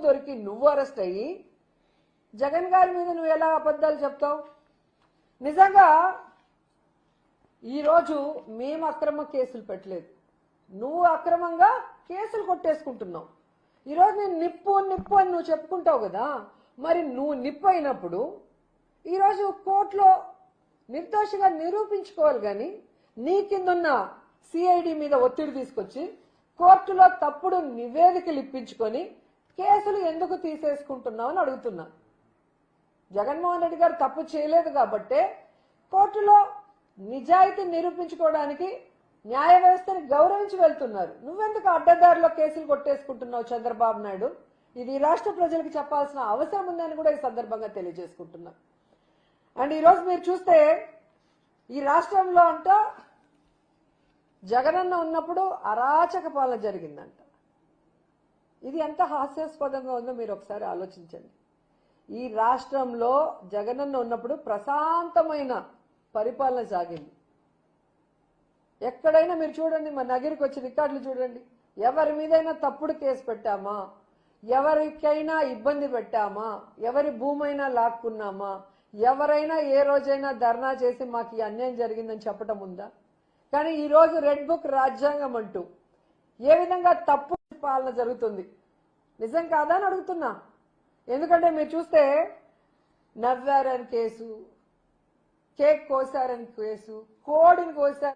దొరికి నువ్వు అరెస్ట్ అయ్యి జగన్ గారి మీద నువ్వు ఎలా అబద్ధాలు చెప్తావు? నిజంగా ఈరోజు మేము అక్రమ కేసులు పెట్టలేదు, నువ్వు అక్రమంగా కేసులు కొట్టేసుకుంటున్నావు. ఈరోజు నేను నిప్పు నిప్పు అని నువ్వు చెప్పుకుంటావు కదా, మరి నువ్వు నిప్పు అయినప్పుడు ఈరోజు కోర్టులో నిర్దోషిగా నిరూపించుకోవాలి. కానీ నీ కిందున్న సిఐడి మీద ఒత్తిడి తీసుకొచ్చి కోర్టులో తప్పుడు నివేదికలు ఇప్పించుకొని కేసులు ఎందుకు తీసేసుకుంటున్నావు అని అడుగుతున్నా. జగన్మోహన్ రెడ్డి గారు తప్పు చేయలేదు కాబట్టే కోర్టులో నిజాయితీ నిరూపించుకోవడానికి న్యాయ వ్యవస్థని గౌరవించి వెళ్తున్నారు. నువ్వెందుకు అడ్డదారిలో కేసులు కొట్టేసుకుంటున్నావు చంద్రబాబు నాయుడు? ఇది రాష్ట్ర ప్రజలకు చెప్పాల్సిన అవసరం ఉందని కూడా ఈ సందర్భంగా తెలియజేసుకుంటున్నా. అండ్ ఈరోజు మీరు చూస్తే ఈ రాష్ట్రంలో అంట జగనన్న ఉన్నప్పుడు అరాచక పాలన జరిగిందంట. ఇది ఎంత హాస్యాస్పదంగా ఉందో మీరు ఒకసారి ఆలోచించండి. ఈ రాష్ట్రంలో జగనన్న ఉన్నప్పుడు ప్రశాంతమైన పరిపాలన సాగింది. ఎక్కడైనా మీరు చూడండి, మా నగిరికి వచ్చి రికార్డులు చూడండి, ఎవరి మీదైనా తప్పుడు కేసు పెట్టామా, ఎవరికైనా ఇబ్బంది పెట్టామా, ఎవరి భూమైనా లాక్కున్నామా, ఎవరైనా ఏ రోజైనా ధర్నా చేసి మాకు ఈ అన్యాయం జరిగిందని చెప్పడం ఉందా? కానీ ఈరోజు రెడ్ బుక్ రాజ్యాంగం అంటూ ఏ విధంగా తప్పు పాలన జరుగుతుంది, నిజం కాదా అని అడుగుతున్నా. ఎందుకంటే మీరు చూస్తే నవ్వారని కేసు, కేక్ కోసారని కేసు, కోడిని కోసారు